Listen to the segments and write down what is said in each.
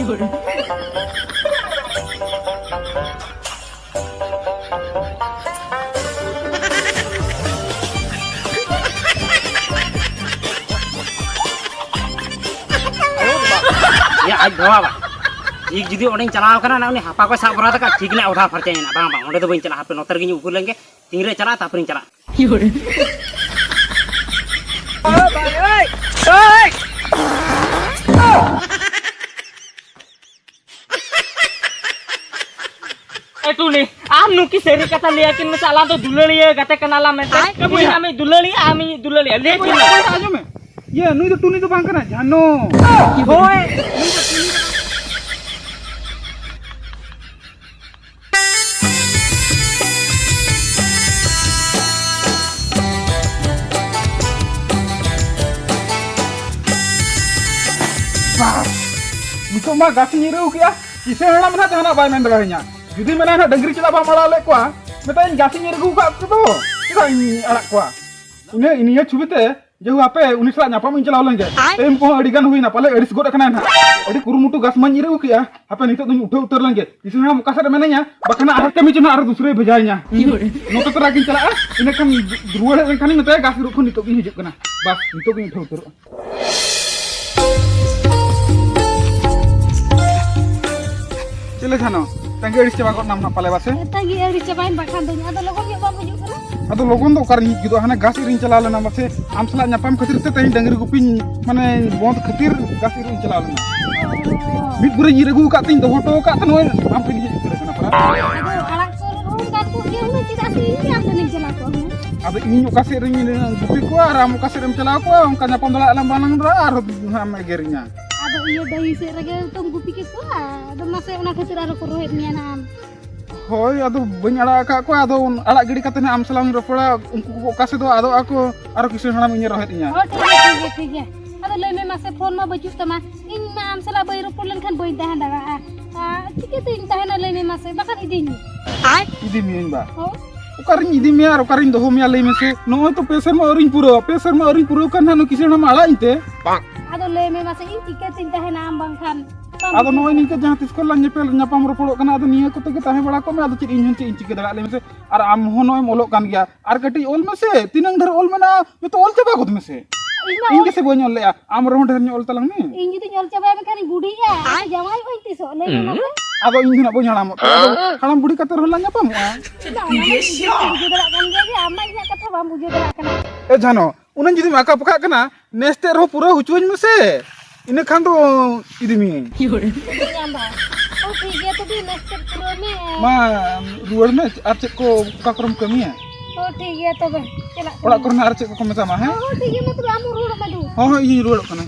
Ya aj bawa ik judi odeng chalao kana na uni hapa ko sab barata ka ठीक ना उठा फरचे ना bang bang onde do bain chala hape notar गिनी उकुर लेंगे tingre chala तापरिन chala ओ भाई ओए ए तू नहीं आम नुकी सेरी कथा लिया किन में साला तो दुलड़िया गते कनाला में कभी हमें दुलड़िया ले आजो में ये नुई तो टूनी तो बांग कना जानो होए निको मा गासी निरु किया किसे हना मना जहना बाय मेन दगाहिnya जुदी मेना ना डंगरी चला बा मला ले कोआ मेताइन गासी निरु का तो किदा अड़क कोआ इने छुबिते जेहु आपे उनिसला नापाम इन चलाव लेंगे एम को अडिगान हुइना पाले अडिस गोड कना ना अडि कुरुमुटु गास मा निरु किया आपे नितो दुन उठे उतर लेंगे किसे हना मुकासर मेनanya बखना आर कमी चना आर दूसरे भेजाइnya नोto तरा किन चला इने कम रुवड़ लेनखानी मेताय गास रुखु नितो गिन हिजुक कना बस नितो गिन उठे उतर चले जानो तंगे अड़ी चबा को नाम ना पाले बासे तंगे अड़ी चबाइन बाखान दो आदो लोगन के बाबू जुक ना आदो लोगन दो कर हिजु हाने गास रिन चला लेना बासे आमसला न्यापाम खातिर ते तई डंगरी गुपिन माने बोंद खातिर गास रिन चला लेना मिट गुरे जिरेगु का तिन दो होटो का तनो आम पिन हिजु करे कना परा आड़ा सोर रूम का को के उन चिदा से इन आम तने चला को अब इन ओकासे रिन गुपि को आराम ओकासे रिन चला को उनका न्यापाम दला alam banang रा आर हम गेरिnya आदो ये दही से रगे तुम गुपी के को आदो मासे उना खातिर आरो को रोहेत मिया नाम होय आदो बन अड़ा का को आदो अड़ा गिडी काते आम सलाम रफड़ा उनको ओकासे दो आदो आको आरो किसे हणाम इन रोहेत इnya ठीक है आदो ले में मासे फोन में बचुस तमा इन मा आम सला बई रोपड़ लेन खान बई ताहन दागा ठीक है तो इन ताहन ले में मासे बाखन इदिनी आय इदिनी बा हो उकारिन इदी में आरो कारिन दो मिया ले में से नो तो पेसर में अरिन पुरो kan hanu किसे हणाम अड़ा इनते आदो ले में मासे इन ठीक है तिन ताहन आम बांखान आदो नो इनके जहां तिस को लंजे पे न्यापाम रोपड़ो कना आदो निया को तो के ताहे बड़ा को में आदो चिर इन हंचे इन चिके दगा ले में से आर आम हो नो ओलो कान गया आर कटी ओल में से तिनंग धर ओल मेना ये तो ओल चबा गोद में से इन के से बोन ओल ले आम रो धर ओल तलंग में इन जुदी ओल चबा में खानी गुडी है जवाई होई तिसो ले में मासे आदो इन दिना बोन हणाम हणाम बुडी कतर होला न्यापाम कथा बाम बुझे दरा कना ए जानो उनन जुदी माका पका कना नेस्ते रो पूरा हुचुन में से इने खान तो इदी में ओ ठीक है तो भी नेस्ते पूरा में मा रुवर में आर चेक को का करम कमी है ओ ठीक है तो चला ओड़ा करना आर चेक को मेता मा है ओ ठीक है मतलब आम रोड मधु हां ई रोड कना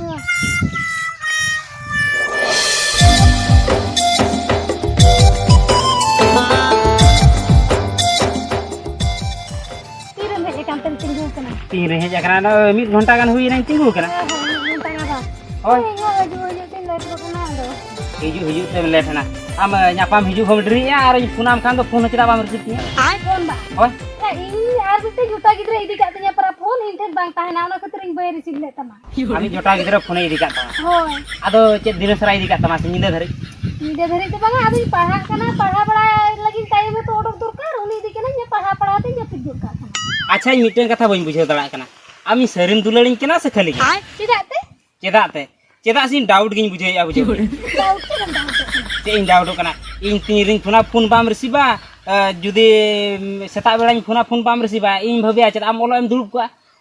तीन रहे जकरा ना मिड घंटा गान हुई नहीं तिंगु कना होय हिजु ते लेट ना आम न्यापाम हिजु हम डरिया आर पुनाम खान तो फोन चला बाम रिसीव किया आय फोन बा होय इन यार बिते जुटा गिदरे इदी का तnya para फोन इन ठेन बांग ताहना ओना खतिर इन बय रिसीव ले तमा आमी जोटा गिदरा फोन इदी का ता होय आदो चे दिन सरा इदी का तमा से निंदा धरे तो बांगा अभी पढ़ा कना पढ़ा बड़ा लगिन टाइम तो ओडक दरकार उनी इदी कना nya पढ़ा पढ़ाते nya पिजुक का अच्छा मिटन कथा बइन बुझे दड़ा कना आमी सरिन दुलड़िन केना से खाली चेदा सिन डाउट गिन बुझे आ बुझे डाउट के डाउट ते इन डाउट कना इन तीरिन फोन बाम रिसीवा जुदी सेता बेड़ा फोन बाम रिसीवा इन भबिया चेदा आम ओलो एम दुरुब को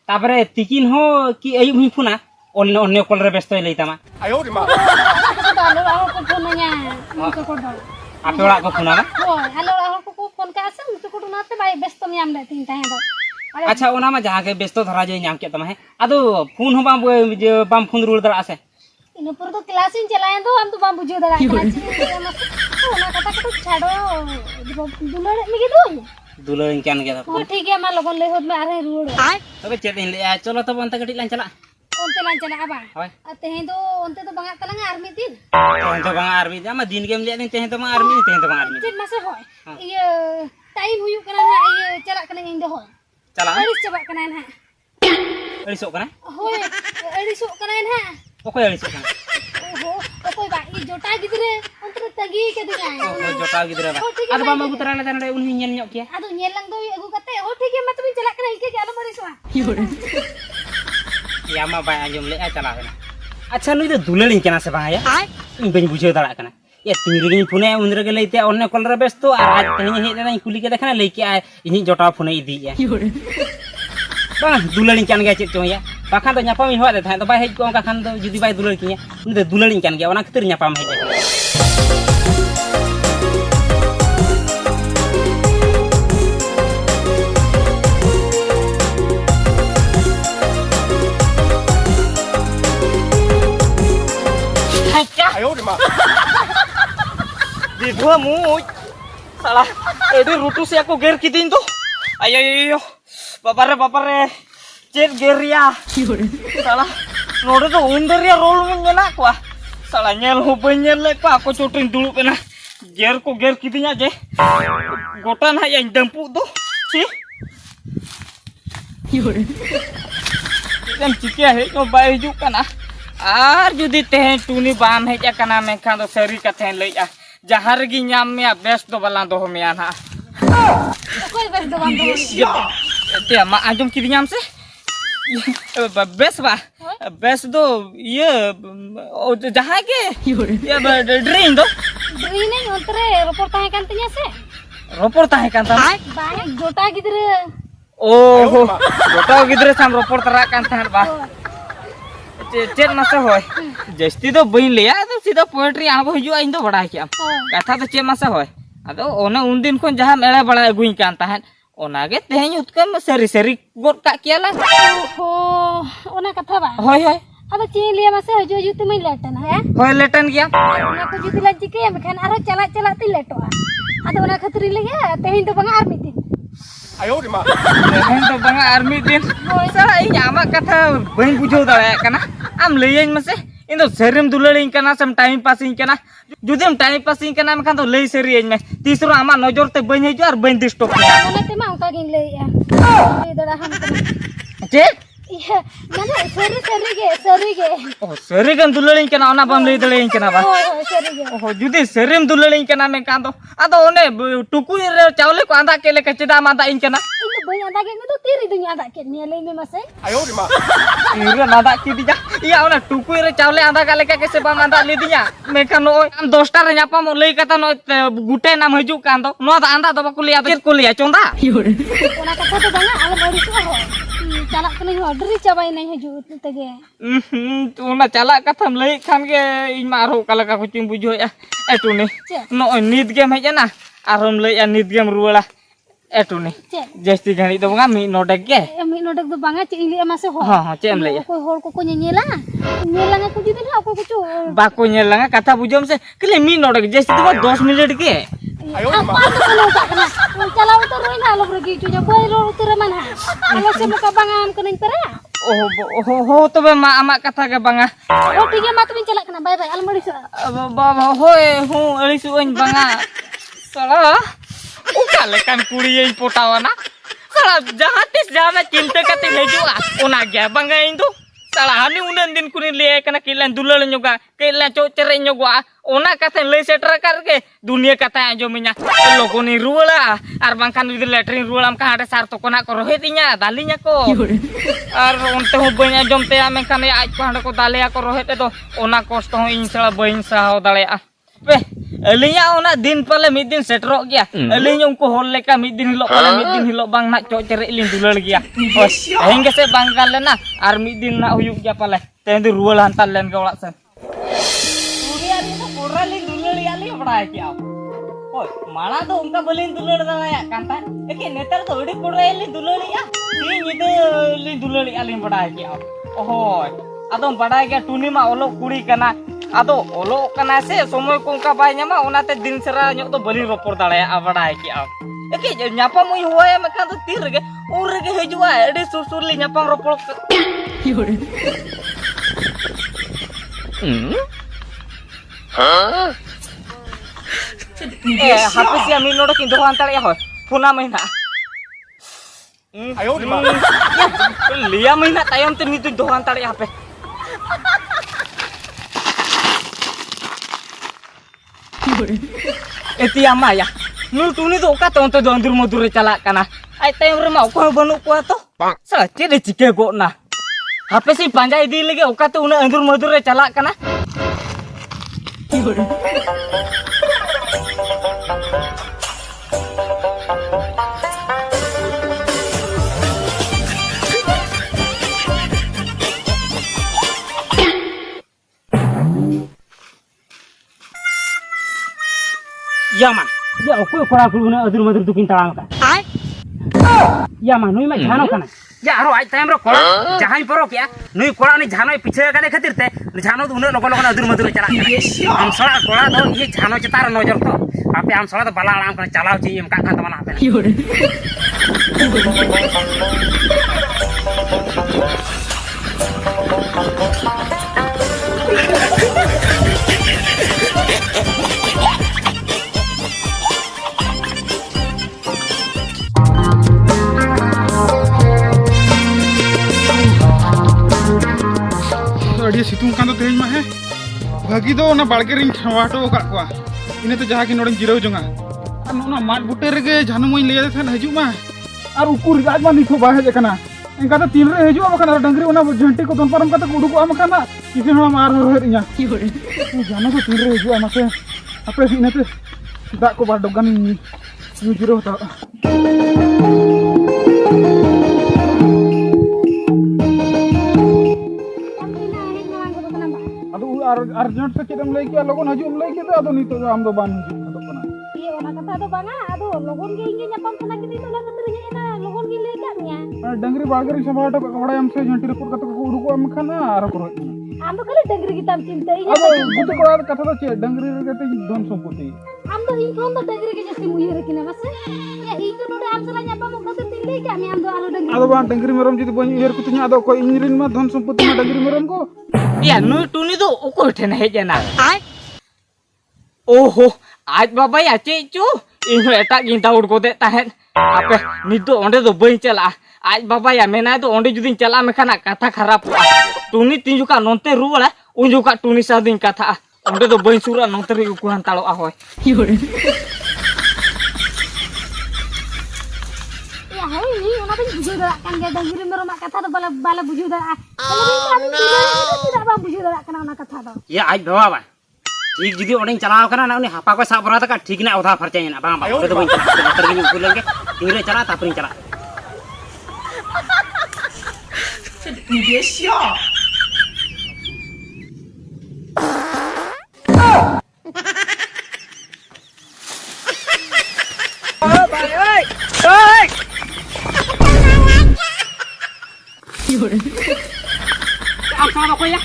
तापरे तिकिन हो कि अयुब ही फोना ओन अन्य कॉल रे व्यस्त लई तमा आयो रे मा हेलो आहो को फोन न्या मुको को दो आपे ओड़ा को फोना हो हेलो आहो को फोन का से मुको को नाते भाई व्यस्त नियाम ले तीन ताहे दो अच्छा ओना मा जहां के व्यस्त धरा जे नाम के तमा है आदो फोन हो बाम फोन रुल दरा से इन पर तो क्लास इन चलाए तो हम तो बाम बुझे दरा ओना कथा को छाड़ो दुलड़ मिगे दो दुलड़ क्या न ओ ठीक है मा लगन ले होद में आरे रुड़ तबे चेद इन ले चलो तब अंत कटी लान चला ओनते लान चला आबा होय तेहे तो ओनते तो बंगा तलंग आर्मी दिन तो बंगा आर्मी दा दिन गेम ले तेहे तो बंगा आर्मी तेहे तो बंगा आर्मी दिन मासे होय ये टाइम हुयु कना ना ये चला कना इन दो होय चला अड़िस चबा कना ना अड़िसो कना होय अड़िसो कना ना ओको अड़िसो कना हो ओकोय बा ई जोटा गिदरे अंतरे तगी के दिना जोटा गिदरा बा ado bam agu tara le tane uni nyel nyok kia ado nyel lang do agu kate oh ठीक है मैं तुम्हें चला के नहीं के आलो बड़ी सवा ya ma ba anjum le chala kana acha nui do dulali kana se bang ya ing ben bujhe dara kana ya tingri ni phone unre ge leite onne kol re besto ar aj tehni he na kuli ke dekhana le ke ini jota phone idi ya bang dulali kan ge chet chong ya bakhan do nyapam i hoa de tha to bai hej ko ka khan do judi bai dulali kinya uni do dulali kan ge ona khatir nyapam hej di dua mu salah edi rutu si aku ger kitin tuh ayo papare jet ger ya salah nore tuh under ya roll nyela ko salah nyel hubenya le pa aku cuting dulu kena ger ko ger kitin aja gotan ha yang dampu tuh sih kan cikia he ko bai hijuk kana ar judi teh tuni bam heja kana mekhan do seri kathen lei a jahar gi nyam me best do balang do me ana ओकोय बस दो बंद te ma anjum ki nyam se best ba best do ye jahar ke ya drain do Dree नहीं अंतरे रोपर ताहे kan tinya se ropor tahe kan ta banyak जोटा गिदरे oh jota gidre sam ropor tara kan tahan ba चेत मासे होय जस्ती तो बइन लिया तो सीधा पोएट्री आबो हिजु इन तो बड़ा किया कथा तो चेत मासे होय अदो ओने उन दिन कोन जहां मेले बड़ा गुई कान ताहन ओनागे तेहेन उतकम सरी सरी गोट का कियाला हो ओना कथा बा होय होय अब चीन लिया मासे हजू हजू तुम लेटन है होय लेटन गया ओना को जुदी लज्जी के मखान आरो चला चला ती लेटोआ अद ओना खतरी लगे तेहिन तो बंगा आर मिति ayo di ma तेहेन तो बंगा आर्मी दिन सारा इ आमा कथा बइन बुझो दाया कना आम लेयन मसे इन तो सेरिम दुलड़िन कना सम टाइम पासिंग कना जुदिम टाइम पासिंग कना मखान तो लई सेरी में तीसरो आमा नजर ते बइन हिजु और बइन डिस्टर्ब ओना ते मा उका गिन लेया ए दड़ा हम कना चे iya mana seri ge oh seri kan dulelin kana ona bam lei delein kana ba oh seri ge oh judi serim dulelin kana me kan to ado one tuku re chaule ko anda kele kachida mata in kana ini boy anda ge tu tiri dunya anda ke ni lei me mase ayo di ma ire nada ki dija iya ona tuku re chaule anda kale ka kese bam anda li dinya me kan oi am 10 ta re nyapa mo lei kata no gute nam hiju kan to no anda do ba kuliah kuliah chonda ona kata to banga ala bari su ho chalak kene order cabai nahi haju tege ona chalak katham lei khan ge in maro kala ka kucing bujo ya etu ni no nit game hejana arom lei ya nit game ruala etu ni jesti gani do banga mi nodek ge mi nodek do banga ci ili mase ho ha cem lei ko hor ko nyela nyela ko jidin ha ko kucu ba ko nyela kata bujom se kele mi nodek jesti to 10 minute ge ayo di ma चलाओ तो रोई ना लोग रगी जो कोई रो उतर mana kalau se muka bangam kenin pera oh to be ma amak kata ge banga oh tiga ma tu celak kena bye bye almari sa ba hoy hu ali suin banga salah ukale kan kuri ei potawana salah jahatis jana cinta kate lejua ona ge banga indu salah hani unan din kuri le kana kilan dulal nyoga kilan cok cere nyoga ona kata le setra karke dunia kata anjominya logo ni ruala ar bangkan di letring rualam ka ada sar to kona ko rohetinya dalinya ko ar onte ho banya jomte ame kan ya aj ko handa ko dalea ko rohet to ona kosto ho insala bain sa ho dalea pe elinya ona din pale mid din setro gya elinya unko hol leka mid din hilo pale mid din hilo bang nak cok cere lin dulal gya bos hingga se bangkan lena ar mid din nak huyuk gya pale tendi rual hantal len ka olak sen Orali dulur ali bada kya oh mala to unka balin dulur daya kanta eke netar to odi kodali dulur ya ni nidu li dulur ali bada kya oh adom bada kya tuni ma olok kuri kana ado olok kana se somoy ko unka bai nyama onate din sera nyok to balin ropor daya bada kya eke nyapa mui huwa ya makan to tir ge ur ge hejua edi sur li nyapang ropor HP si amin noda kinto antar ya hoy puna mahina ayo di ma liya mahina tayam tin itu do antar ya HP Eti amaya. Nu tuni do ka tonto do andur modur chala kana. Ai tayong rema ko banu ko to. Sa cede cike go na. Hape si panjai di lagi oka to una andur modur chala kana. Ya man, ya aku kola kuluna adur madur tukin talang ka. Ya man, nui ma jano kana. Ya aro ai time ro kola jahan porok ya. Nui kola ni jano piche kane khatir te jano tu una logo logo adur madur chala. Am sala kola do ye jano cetar nojor to. Ape am sala to bala alam kana chalao chi em ka kan tamana ape. अड़ी सितुंग कान तो तेज मा है भागी दो ना बाड़के ring ठवाटो का कोआ इने तो जहां की नोडिंग जिराव जोंगा और नोना माट बुटे रेगे जानू मोई ले थान हजू मा और उकुर राज मा निथो बा हेज कना एंका तो तीन रे हजू बकना डंगरी ओना झंटी को दोन परम कते उडुको आम कना किसे हम मार हो इया की हो जानो तो तीन रे हजू आम से अपे इने ते दा को बा डगन न्यू जिरो ता अर्जेंट से चेदम लई के लोगन हजुम लई के अदो नितो आम दो बान हजुम अदो कना ये ओना कथा दो बांगा अदो लोगन के इंगे nyapam kana kiti तो लगा तरह एना लोगन के ले कामिया डंगरी बागरी सबाटा बड़ा हम से झंटी रिपोर्ट कत को उडुको आम खाना आरो करो आम तो खाली डंगरी किताम चिंता अदो गुतो कोड़ा कथा तो चे डंगरी रे गते धन संपत्ति आम तो इन फोन तो डंगरी के जस्ती मुई रखिना बस या इन तो नोडे आम सला nyapam कते तिन ले कामी आम दो आलो डंगरी अदो बा डंगरी मेरम जदी बन इयर कुतnya अदो को इंजरिन मा धन संपत्ति मा डंगरी मेरम को Ya nu tuni do uko ten hejana. Ai. Oho, aj baba ya cecu. Ino etak ginta ud ko de tahen. Ape nido onde do bain chala. Aj baba ya mena do onde judin chala mekana kata kharap. Tuni tinju ka nonte ruwala unju ka tuni sadin kata. Onde do bain sura nonte ri ukuhan talo ahoy. Yore. Ya hai ni ona bin bujur dak kan ge dangiri mero mak kata do bala bujur dak. Kalau bin kan tidak bang bujur dak kana ona kata do. Ya aj baba ba. ठीक जुदी ओडिंग चलाव कना ना उनी हापा को साब बरा तक ठीक ना उधा फरचाई ना बांग बांग तो बइन तर गिन कुलेंगे तिंगरे चला तापरी चला你别笑。apa ko ya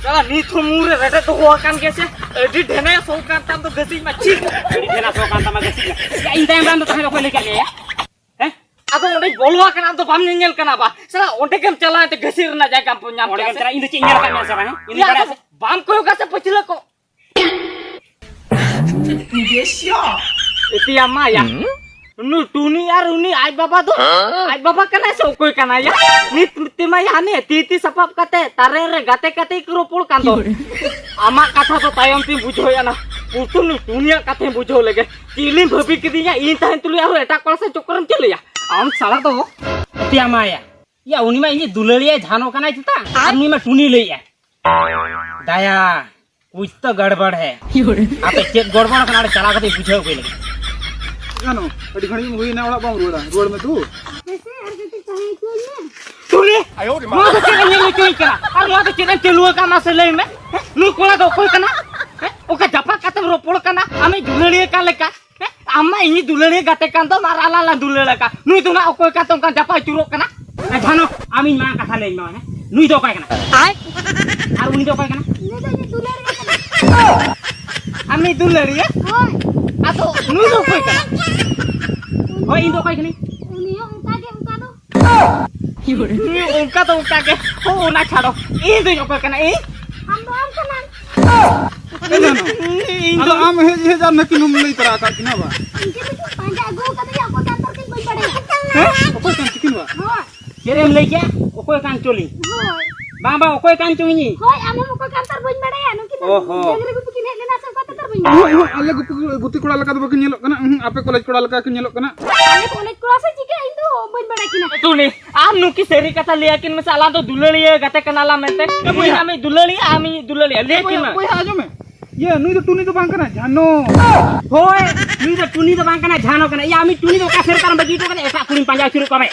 Salah ni thumure rete to ho kan kese di dhene so kan tam to gasi ma chi di dhena so kan tam gasi ya in time ram to tahe ko le ke ya ado onde bolwa kan am to bam nyel kana ba sala onde kem chala te gasi rna ja kam punya onde kem chala in chi nyel kan sa ba ini kada bam ko ka se pachila ko 你别笑。 iti amma ya nu tuni ar uni aj baba do aj baba kana so koi kana ya ni tima ya ne titi sapap kate tare re gate kate kropol kan do ama katha to tayom ti bujho ya na putun dunia kate bujho lege kilim bhabi kidinya in tahen tuli aru eta kol se chokram chele ya am sala to iti amma ya uni ma ini dulaliya jano kana chita ar uni ma tuni le ya daya कुछ तो गड़बड़ है आपे check गड़बड़ kana चला कते बुझो कोई लगे जानो अड़ी घणी हुई ना वाला बांग रोड में तू ऐसे और किती चाहे कोई ना तूने मा तो चेक नहीं कोई करा और मा तो चेक चलुआ का मसले में नु कोला तो कोई कना ओका जपा कते रोपड़ कना आमे दुलड़िए का लेका अम्मा इनी दुलड़िए गाते कान तो माराला ला दुलड़ा का नु तो ना कोई का तो का जपा चुरो कना जानो आमी मा कथा ले मा है नु तो कोई कना आय और उनी तो कोई कना ने तो ये दुलर के आमी दुलड़िए होय आ तो नु तो कोई कना होय इन तो कोई कनी उनियो उनका दो ni उनका तो उनका के हो ना छाड़ो इन तो कोई कना ए हम तो हम कना जानो अदो आम हे जान न किनु मिलई तरा का किना बा इनके तो पांजा गो कते या को अंतर के कोई पड़े ओको कान चिकिन बा होय केरेम ले क्या ओको कान चोली होय बाबा ओको कान चुनी होय हम को अंतर बोझ पड़े या नु कि ओहो। डंगरी को किने लेना सब कते बाई आले गुती कोड़ा लका दो बकिन ñelok kana ape college कोड़ा लका के ñelok kana अरे कॉलेज कोड़ा से चिके इन तो बन बड़ा किना तूने आम नुकी सेरी कथा लेकिन में साला तो दुलड़िए गते कनाला मेते कोई हमें दुलड़िए लेकिन कोई आजो में ये नुई तो टूनी तो बांग kana जानो होय नी तो टुनी तो बांग कना झानो कना या आमी टुनी तो का सेर कारण बगी तो कना एटा कुड़ी पांजा शुरू करे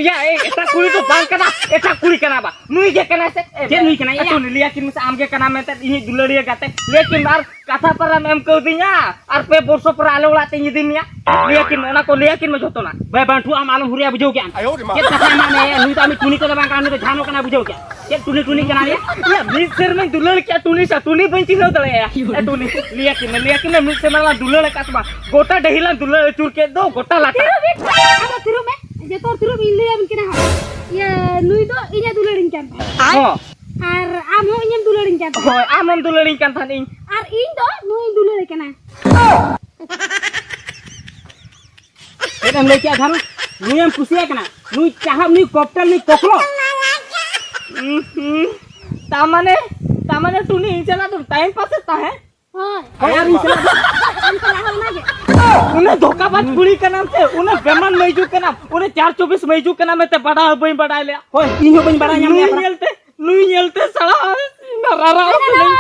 या एटा कुड़ी तो बांग कना एटा कुड़ी कना बा नुई के कना से जे नुई कना या टुनी लेकिन में आम के कना मेते इनी दुलड़िए गते लेकिन बार कथा पर एम को दिया और पे वर्षो पर आले उड़ाते इ दिनिया लेकिन ओना को लेकिन में जोतो ना बे बांठू आम आलम हुरिया बुझो क्या के कथा माने नुई तो आमी टुनी को बांग कना तो झानो कना बुझो क्या के टुनी कना या बीच सेर में दुलड़ क्या टुनी सा टुनी बंची न दले या टुनी लेकिन में से मला दुलड़ काटबा गोटा दहिला दुलड़ चुर के दो गोटा लाटा ada tiru me je tor tiru indi am kina ha ya nui do inya dulerin kan हो ar am ho inya dulerin kan हो आमम दुलड़िन कान थान इन ar in do nui dulerin kana एदम ले क्या थान नुई हम खुशिया कना नुई चाहब नुई कॉप्टर नुई कोकलो तामाने टुनी चला तो टाइम पास ता है hoy यार इन चला am kala hal na je उन्हें धोखाबाज कुड़ी का नाम से उन्हें बेमान मैजू का नाम उन्हें 424 मैजू का नाम है ते बड़ा बई बड़ा ले होय इन हो बई बड़ा नाम नुई नेलते सड़ा नरारा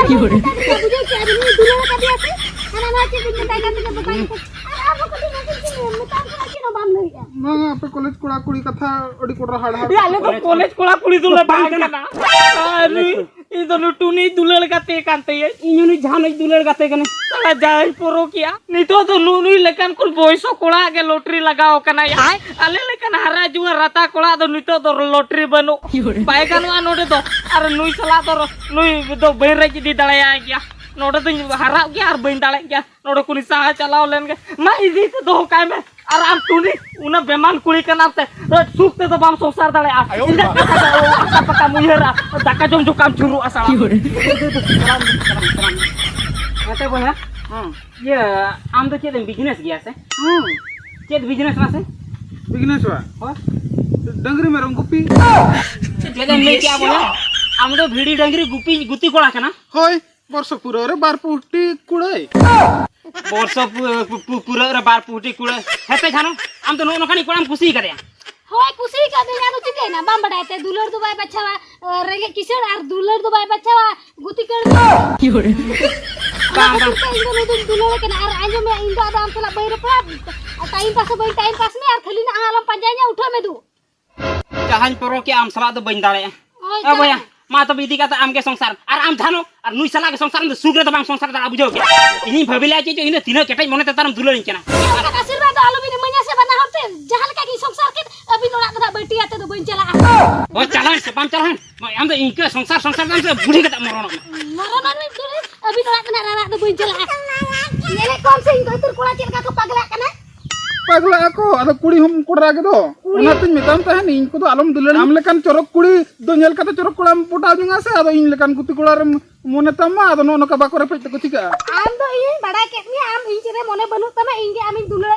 की हो रे बुझे कि अभी nui dulerin ka dia se ana na che bin ta ka te bakai ko ar am ko din ke mutam ka ki no bam nahi ना ape college कोड़ा कुड़ी कथा ओडी कोड़ा हाड़ हाड़ याले तो कॉलेज कोड़ा कुड़ी दुले बांग ना अरे इ तो टुनी दुलड़ गाते कांते है इन नुई झानो दुलड़ गाते कने साला जाय पोरो किया नी तो नुई लेकन कुल बॉयसो कोड़ा के लॉटरी लगाओ कना या आले लेकन हरा जुआ रता कोड़ा तो नी तो लॉटरी बनो बायगानवा नोडे तो अरे नुई सला तो नुई तो बहिर रे दी दळया गया नोडे तो हरा गया और बइन दळे गया नोडे कुनी सा चलाओ लेन के मा इदी तो दो काय में और आम टुनी उना बेमान कुड़ी का नाम से सुख ते तो बाम संसार दळे आ इंदा का पका मुहेरा दाका जम जो काम शुरू असा अते बोया ये आम तो चेद बिजनेस गया से चेद बिजनेस मा से बिजनेस वा हो डंगरी में रंगुपी चेद ले क्या बोला आम तो भिड़ी डंगरी गुपी गुती कोड़ा कना होय वर्ष पूरा रे बार पुटी कुड़े वर्ष पूरा रे बार पुटी कुड़े हेते जानो आम तो नो खानी कोड़ाम खुशी करे hoy kusi ka din anu chike na bam bada te dular dubai bachawa rege kisar ar dular dubai bachawa guti kar की हो रे bam bam indo no dular ke na ar anjo me indo ada am sala bayar pra time pass me ar khali na alam panjanya utha me du jahan poro ke am sala तो बइन दाले ए भैया मा तो बिदी का आम के संसार और आम जानो और नुई सला के संसार में सुग्र तो बाम संसार दा बुझो के इनी भबिला चे जो इन तीन केटै मने ते तारम दुलरिन केना आशीर्वाद आलू भी मanya se bana होते जहां का की संसार के अभी नोड़ा कथा बैठी आते तो बइन चला ओ चलान से पाम चलान हम तो इनके संसार दाम से बुढ़ी के मरण मरना नहीं दुले अभी नोड़ा कना रारा तो बइन चला ये कौन से इनको इतर कोड़ा चलका को पगला कना पगला को अदो कुड़ी हम कोड़ा के दो ओना तुम मिताम ता है नी इनको तो आलम दुलड़ हम लेकन चरक कुड़ी दो नेल का चरक कोड़ा पोटा जुंगा से अदो इन लेकन गुती कोड़ा रे मोने तमा अदो नो का बाको रे पेट को चिका आम तो इन बड़ा के आम इन चरे मोने बनु तमे इन के आम इन दुलड़